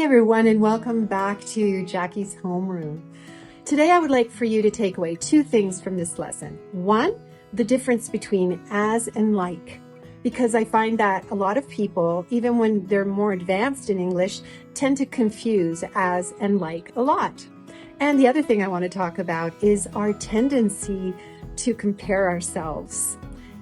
Hi everyone, and welcome back to Jackie's Homeroom. Today I would like for you to take away two things from this lesson. One, the difference between as and like, because I find that a lot of people, even when they're more advanced in English, tend to confuse as and like a lot. And the other thing I want to talk about is our tendency to compare ourselves.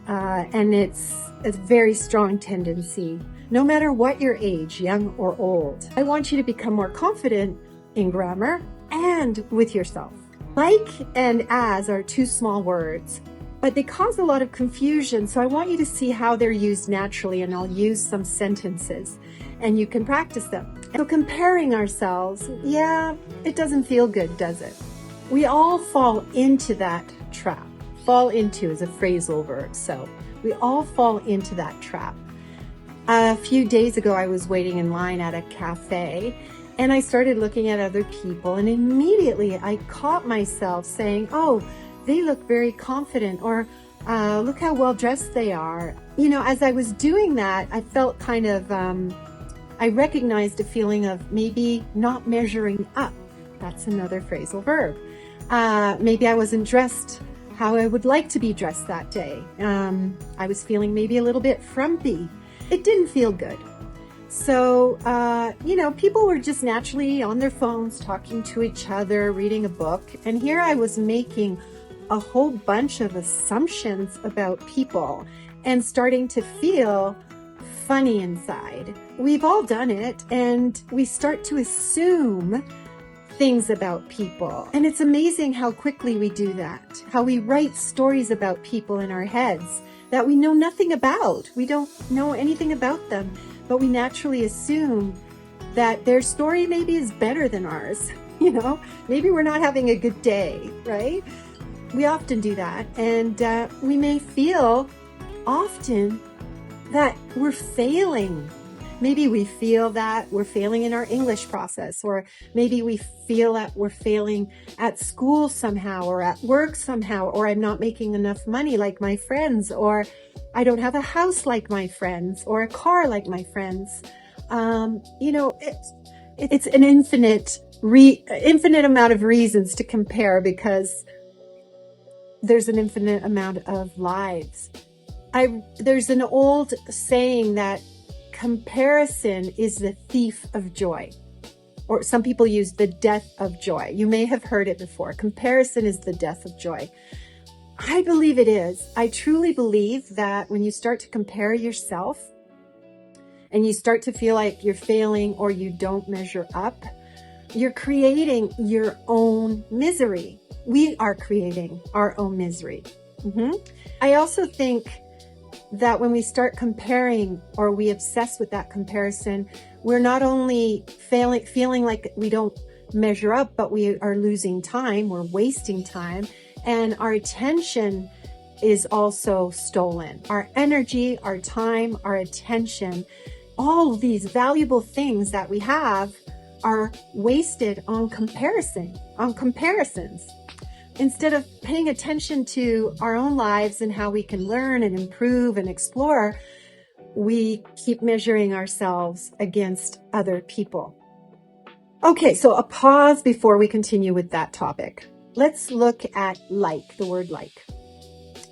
And it's a very strong tendency, no matter what your age, young or old. I want you to become more confident in grammar and with yourself. Like and as are two small words, but they cause a lot of confusion. So I want you to see how they're used naturally, and I'll use some sentences and you can practice them. So comparing ourselves, yeah, it doesn't feel good, does it? We all fall into that trap. Fall into is a phrasal verb, so we all fall into that trap. A few days ago, I was waiting in line at a cafe and I started looking at other people, and immediately I caught myself saying, oh, they look very confident, or look how well dressed they are. You know, as I was doing that, I felt kind of, I recognized a feeling of maybe not measuring up. That's another phrasal verb. Maybe I wasn't dressed how I would like to be dressed that day. I was feeling maybe a little bit frumpy. It didn't feel good. So, you know, people were just naturally on their phones, talking to each other, reading a book. And here I was making a whole bunch of assumptions about people and starting to feel funny inside. We've all done it, and we start to assume things about people. And it's amazing how quickly we do that, how we write stories about people in our heads that we know nothing about. We don't know anything about them, but we naturally assume that their story maybe is better than ours. You know, maybe we're not having a good day, right? We often do that, and we may feel often that we're failing. Maybe we feel that we're failing in our English process, or maybe we feel that we're failing at school somehow, or at work somehow, or I'm not making enough money like my friends, or I don't have a house like my friends, or a car like my friends. You know, it's an infinite amount of reasons to compare, because there's an infinite amount of lives. There's an old saying that comparison is the thief of joy, or some people use the death of joy. You may have heard it before. Comparison is the death of joy. I believe it is. I truly believe that when you start to compare yourself and you start to feel like you're failing or you don't measure up, you're creating your own misery. We are creating our own misery. I also think that when we start comparing, or we obsess with that comparison, we're not only feeling like we don't measure up, but we are losing time, we're wasting time, and our attention is also stolen. Our energy, our time, our attention, all of these valuable things that we have are wasted on comparisons. Instead of paying attention to our own lives and how we can learn and improve and explore, we keep measuring ourselves against other people. Okay, so a pause before we continue with that topic. Let's look at like, the word like.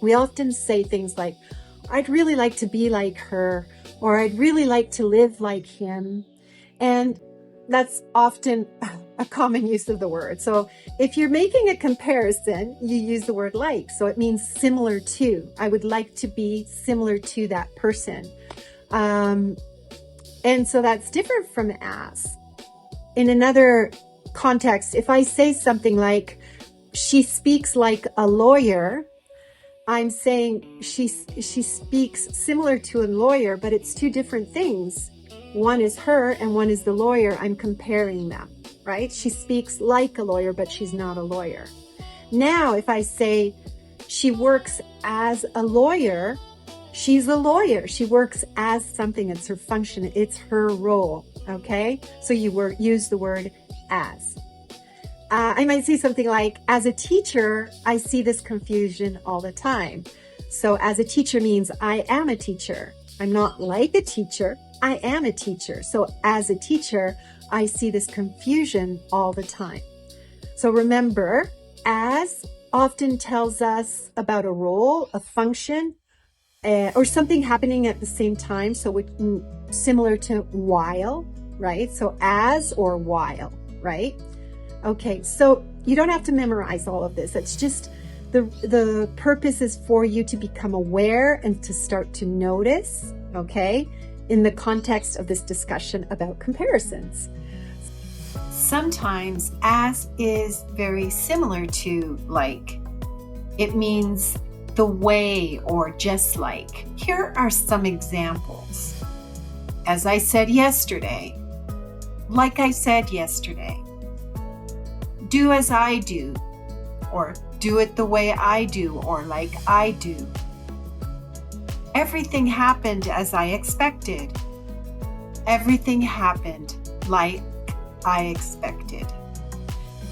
We often say things like, I'd really like to be like her, or I'd really like to live like him. And that's often a common use of the word. So if you're making a comparison, you use the word like. So it means similar to. I would like to be similar to that person. And so that's different from as. In another context, if I say something like, she speaks like a lawyer, I'm saying she speaks similar to a lawyer, but it's two different things. One is her and one is the lawyer. I'm comparing them, right? She speaks like a lawyer, but she's not a lawyer. Now, if I say she works as a lawyer, she's a lawyer. She works as something. It's her function. It's her role. Okay. So you use the word as. I might say something like, as a teacher, I see this confusion all the time. So as a teacher means I am a teacher. I'm not like a teacher. I am a teacher. So as a teacher, I see this confusion all the time. So remember, as often tells us about a role, a function, or something happening at the same time. So similar to while, right? So as or while, right? Okay, so you don't have to memorize all of this. It's just the purpose is for you to become aware and to start to notice, okay, in the context of this discussion about comparisons. Sometimes as is very similar to like. It means the way or just like. Here are some examples. As I said yesterday, like I said yesterday, do as I do, or do it the way I do, or like I do. Everything happened as I expected. Everything happened like I expected.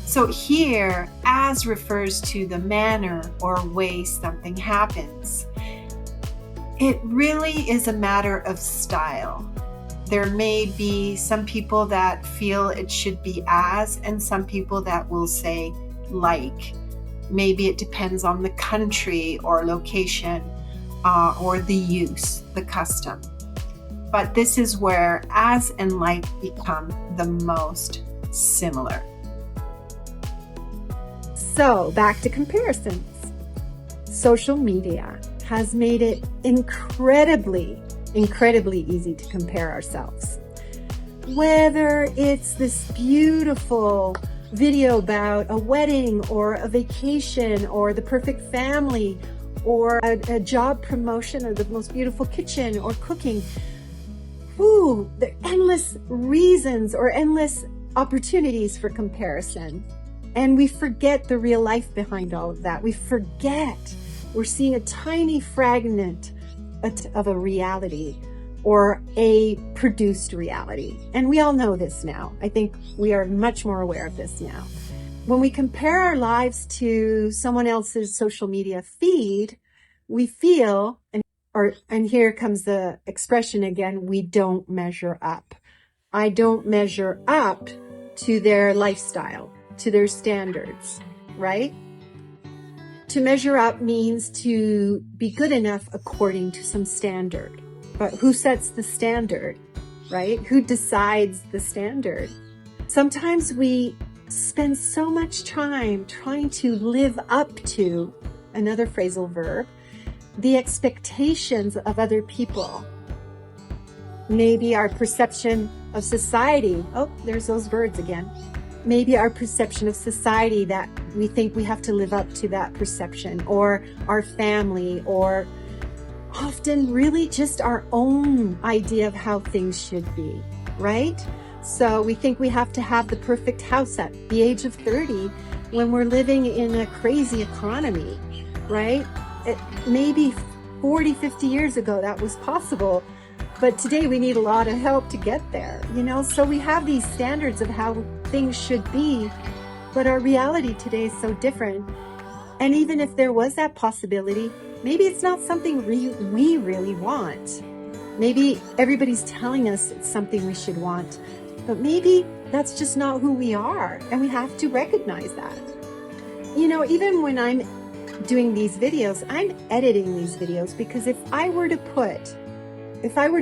So here, as refers to the manner or way something happens. It really is a matter of style. There may be some people that feel it should be as, and some people that will say like. Maybe it depends on the country or location or the use, the custom. But this is where as and like become the most similar. So back to comparisons. Social media has made it incredibly easy to compare ourselves. Whether it's this beautiful video about a wedding or a vacation or the perfect family or a job promotion or the most beautiful kitchen or cooking. There are endless reasons or endless opportunities for comparison. And we forget the real life behind all of that. We forget we're seeing a tiny fragment of a reality or a produced reality. And we all know this now. I think we are much more aware of this now. When we compare our lives to someone else's social media feed, we feel, and here comes the expression again, we don't measure up. I don't measure up to their lifestyle, to their standards, right? To measure up means to be good enough according to some standard. But who sets the standard, right? Who decides the standard? Sometimes we spend so much time trying to live up to, another phrasal verb, the expectations of other people. Maybe our perception of society, there's those words again. Maybe our perception of society that we think we have to live up to that perception, or our family, or often really just our own idea of how things should be, right? So we think we have to have the perfect house at the age of 30 when we're living in a crazy economy, right? Maybe 40, 50 years ago that was possible, but today we need a lot of help to get there, So we have these standards of how things should be, but our reality today is so different. And even if there was that possibility, maybe it's not something we really want. Maybe everybody's telling us it's something we should want, but maybe that's just not who we are, and we have to recognize that. Even when I'm doing these videos, I'm editing these videos because if I were to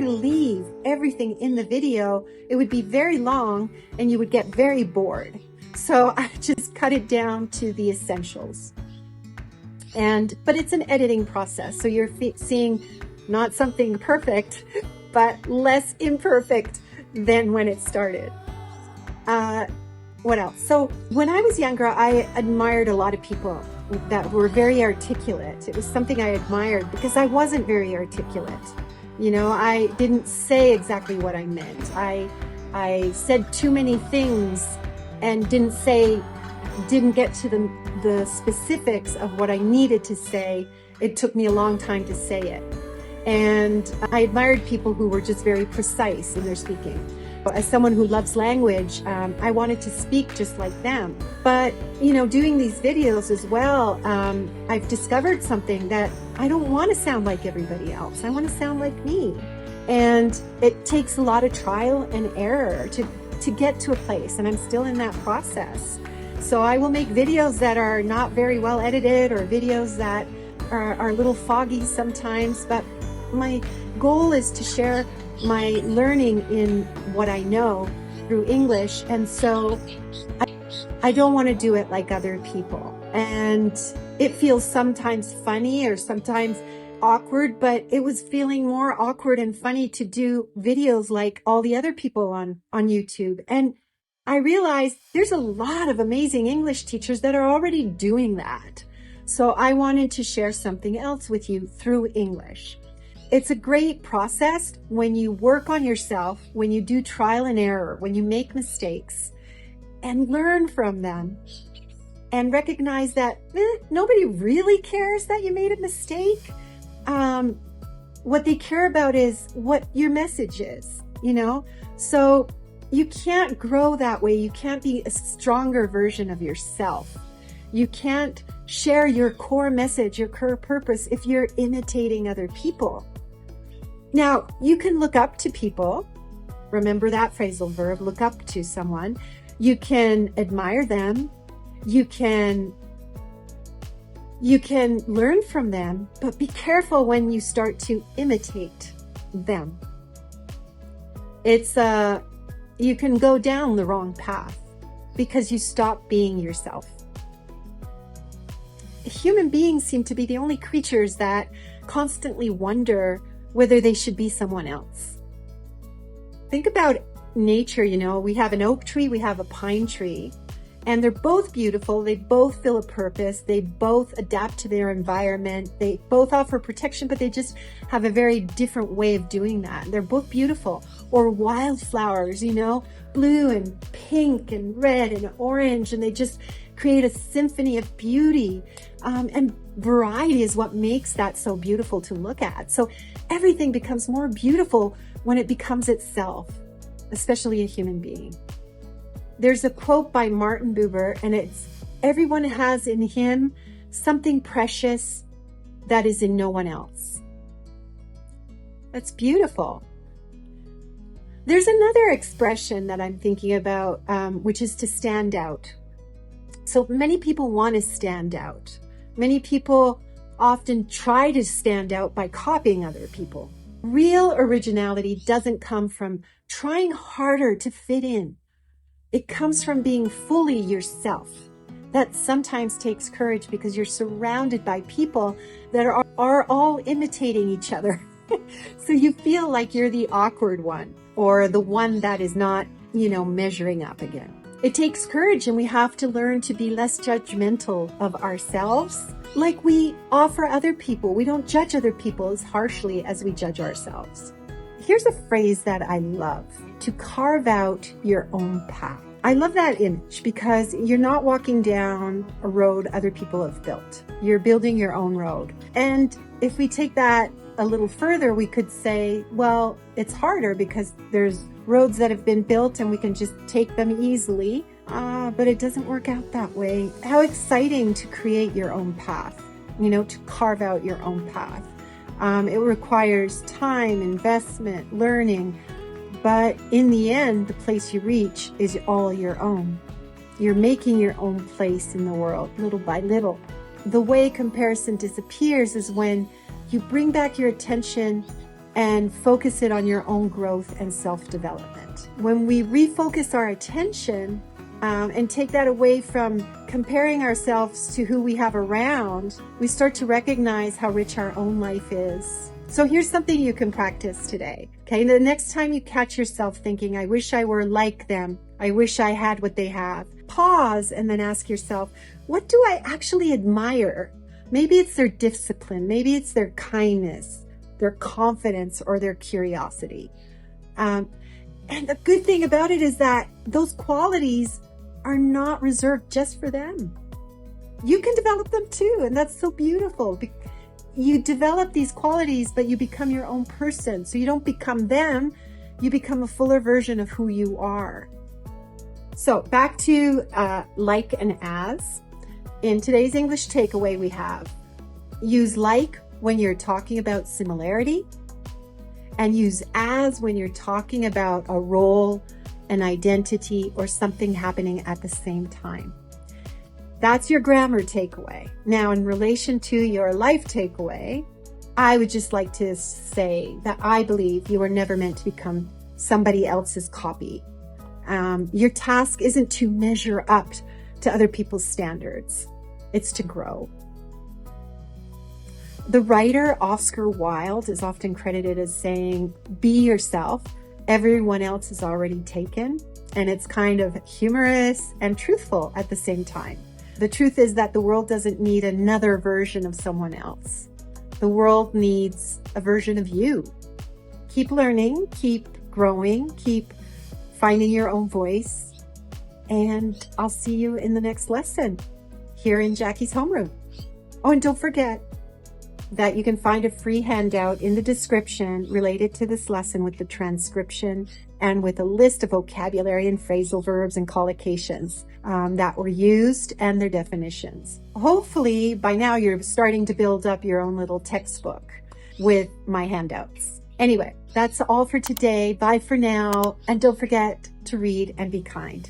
leave everything in the video, it would be very long and you would get very bored. So I just cut it down to the essentials. But it's an editing process. So you're seeing not something perfect, but less imperfect than when it started. What else? So when I was younger, I admired a lot of people that were very articulate. It was something I admired because I wasn't very articulate. I didn't say exactly what I meant. I said too many things and didn't get to the specifics of what I needed to say. It took me a long time to say it. And I admired people who were just very precise in their speaking. As someone who loves language, I wanted to speak just like them. But, doing these videos as well, I've discovered something that I don't want to sound like everybody else. I want to sound like me. And it takes a lot of trial and error to get to a place, and I'm still in that process. So I will make videos that are not very well edited, or videos that are a little foggy sometimes, but my goal is to share my learning in what I know through English. And so I don't want to do it like other people. And it feels sometimes funny or sometimes awkward, but it was feeling more awkward and funny to do videos like all the other people on YouTube. And I realized there's a lot of amazing English teachers that are already doing that. So I wanted to share something else with you through English. It's a great process when you work on yourself, when you do trial and error, when you make mistakes and learn from them and recognize that nobody really cares that you made a mistake. What they care about is what your message is, So you can't grow that way. You can't be a stronger version of yourself. You can't share your core message, your core purpose, if you're imitating other people. Now, you can look up to people. Remember that phrasal verb, look up to someone. You can admire them. You can learn from them, but be careful when you start to imitate them. You can go down the wrong path because you stop being yourself. Human beings seem to be the only creatures that constantly wonder whether they should be someone else. Think about nature, we have an oak tree, we have a pine tree, and they're both beautiful. They both fill a purpose. They both adapt to their environment. They both offer protection, but they just have a very different way of doing that. They're both beautiful. Or wildflowers, blue and pink and red and orange, and they just create a symphony of beauty. And variety is what makes that so beautiful to look at. So everything becomes more beautiful when it becomes itself, especially a human being. There's a quote by Martin Buber, and it's, everyone has in him something precious that is in no one else. That's beautiful. There's another expression that I'm thinking about, which is to stand out. So many people want to stand out. Many people often try to stand out by copying other people. Real originality doesn't come from trying harder to fit in. It comes from being fully yourself. That sometimes takes courage because you're surrounded by people that are all imitating each other. So you feel like you're the awkward one or the one that is not, measuring up again. It takes courage, and we have to learn to be less judgmental of ourselves like we offer other people. We don't judge other people as harshly as we judge ourselves. Here's a phrase that I love: to carve out your own path. I love that image because you're not walking down a road other people have built. You're building your own road. And if we take that a little further, we could say, well, it's harder because there's roads that have been built and we can just take them easily. But it doesn't work out that way. How exciting to create your own path, to carve out your own path. It requires time, investment, learning. But in the end, the place you reach is all your own. You're making your own place in the world, little by little. The way comparison disappears is when you bring back your attention and focus it on your own growth and self-development. When we refocus our attention and take that away from comparing ourselves to who we have around, we start to recognize how rich our own life is. So here's something you can practice today. Okay, the next time you catch yourself thinking, I wish I were like them, I wish I had what they have, pause and then ask yourself, what do I actually admire? Maybe it's their discipline, maybe it's their kindness, their confidence, or their curiosity. And the good thing about it is that those qualities are not reserved just for them. You can develop them too, and that's so beautiful. You develop these qualities, but you become your own person. So you don't become them, you become a fuller version of who you are. So back to like and as. In today's English takeaway, we have use like when you're talking about similarity, and use as when you're talking about a role an identity, or something happening at the same time. That's your grammar takeaway. Now, in relation to your life takeaway, I would just like to say that I believe you were never meant to become somebody else's copy. Your task isn't to measure up to other people's standards. It's to grow. The writer Oscar Wilde is often credited as saying, "Be yourself. Everyone else is already taken." And it's kind of humorous and truthful at the same time. The truth is that the world doesn't need another version of someone else. The world needs a version of you. Keep learning, keep growing, keep finding your own voice. And I'll see you in the next lesson here in Jackie's Homeroom. Oh, and don't forget that you can find a free handout in the description related to this lesson with the transcription and with a list of vocabulary and phrasal verbs and collocations that were used and their definitions. Hopefully by now you're starting to build up your own little textbook with my handouts. Anyway, that's all for today. Bye for now. And don't forget to read and be kind.